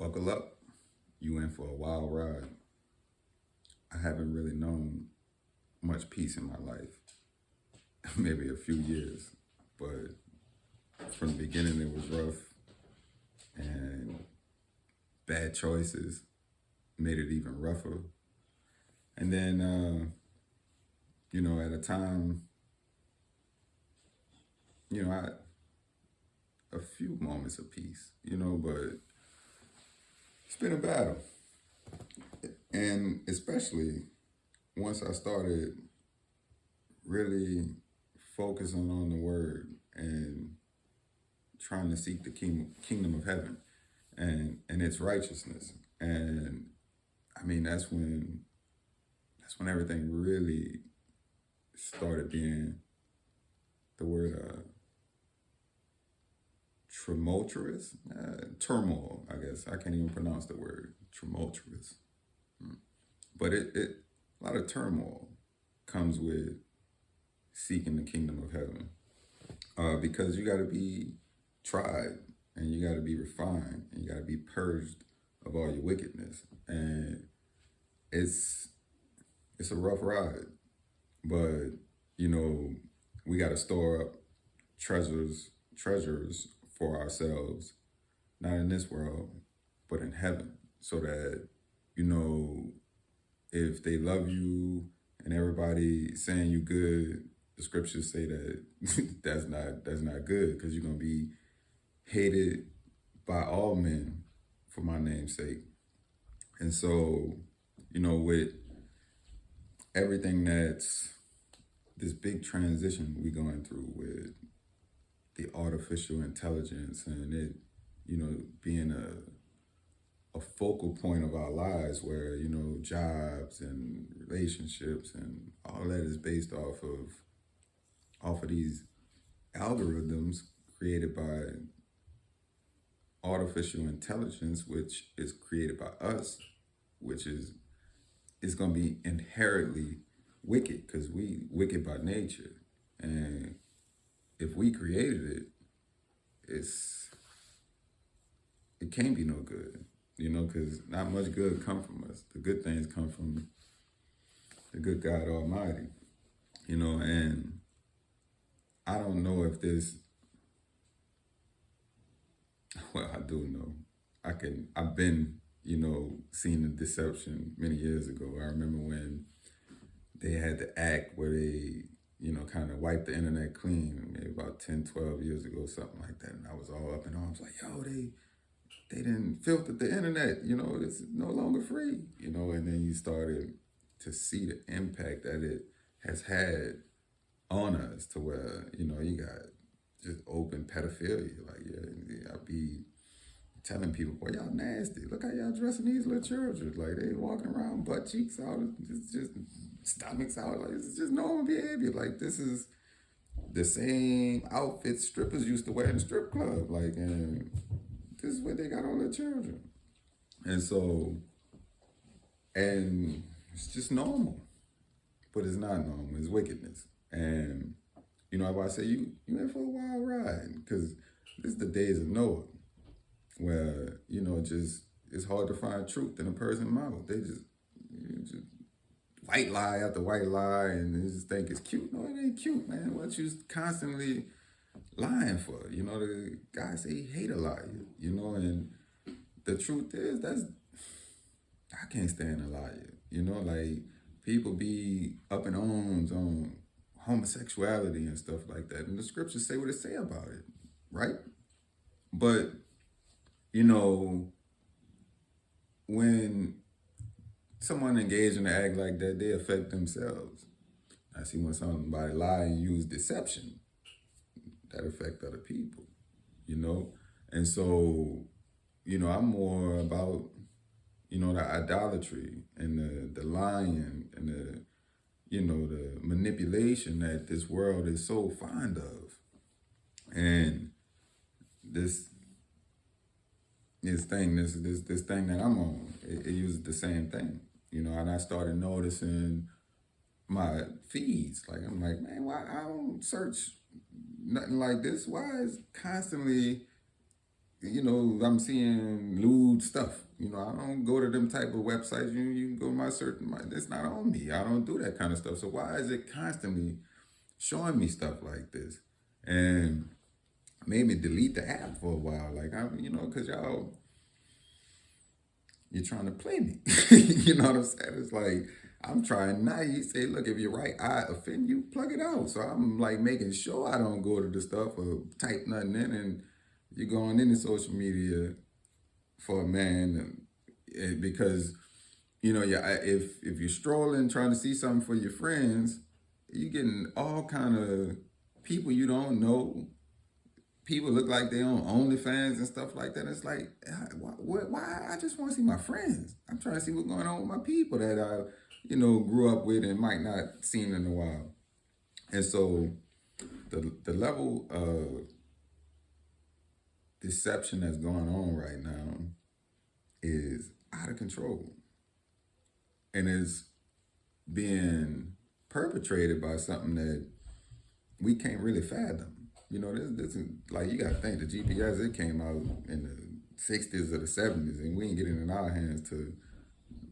Buckle up. You in for a wild ride. I haven't really known much peace in my life, maybe a few years, but from the beginning it was rough and bad choices made it even rougher. And then, at a time, I a few moments of peace, but it's been a battle. And especially once I started really focusing on the word and trying to seek the kingdom of heaven and its righteousness. And I mean that's when everything really started being the word tumultuous, turmoil. I guess I can't even pronounce the word tumultuous, but it a lot of turmoil comes with seeking the kingdom of heaven, because you got to be tried and you got to be refined and you got to be purged of all your wickedness, and it's it's a rough ride, but you know we got to store up treasures for ourselves, not in this world, but in heaven, so that you know if they love you and everybody saying you good, the scriptures say that that's not good because you're gonna be hated by all men for my name's sake. And so, with everything that's this big transition we going through with the artificial intelligence and it, being a focal point of our lives where, jobs and relationships and all that is based off of these algorithms created by artificial intelligence, which is created by us, which is going to be inherently wicked because we wicked by nature, and if we created it, it's it can't be no good, because not much good come from us. The good things come from the good God Almighty, and I don't know if this. Well, I do know. I've been, seeing the deception many years ago. I remember when they had the act where they, kind of wiped the internet clean, maybe about 10, 12 years ago, something like that. And I was all up in arms like, yo, they didn't filter the internet, it's no longer free, and then you started to see the impact that it has had on us to where, you got just open pedophilia. Like, yeah, I be telling people, boy, y'all nasty. Look how y'all dressing these little children. Like, they walking around butt cheeks out, just stomachs out. Like, it's just normal behavior. Like, this is the same outfits strippers used to wear in the strip club. Like, and this is what they got on their children. And so, and it's just normal, but it's not normal. It's wickedness. And I say you in for a wild ride because this is the days of Noah, where just it's hard to find truth in a person's mouth. They just white lie after white lie, and they just think it's cute. No, it ain't cute, man. What you constantly lying for? The guy say he hate a lie, and the truth is I can't stand a liar. Like people be up in arms on homosexuality and stuff like that, and the scriptures say what it say about it, right? But when someone engage in an act like that, they affect themselves. I see when somebody lie and use deception, that affect other people, you know? And so, I'm more about, the idolatry and the lying and the manipulation that this world is so fond of. And this this thing that I'm on, it uses the same thing, and I started noticing my feeds. Like I'm like, man, why I don't search nothing like this? Why is constantly I'm seeing lewd stuff. I don't go to them type of websites. You can go to my certain. It's not on me. I don't do that kind of stuff. So why is it constantly showing me stuff like this? And made me delete the app for a while. Like because you're trying to play me. You know what I'm saying? It's like I'm trying not. You say, look, if your right eye offend you, plug it out. So I'm like making sure I don't go to the stuff or type nothing in, and you're going into social media for a man, because yeah, if you're strolling trying to see something for your friends, you getting all kind of people you don't know. People look like they on OnlyFans and stuff like that. It's like, why? I just want to see my friends. I'm trying to see what's going on with my people that I, grew up with and might not seen in a while. And so, the level of deception that's going on right now is out of control, and is being perpetrated by something that we can't really fathom. This is like, you got to think the GPS, it came out in the 60s or the 70s, and we ain't getting in our hands to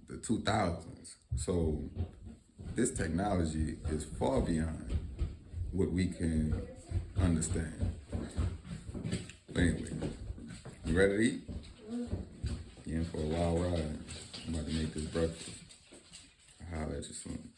the 2000s. So this technology is far beyond what we can understand. But anyway, you ready to eat? You in for a wild ride. I'm about to make this breakfast. I'll holler at you soon.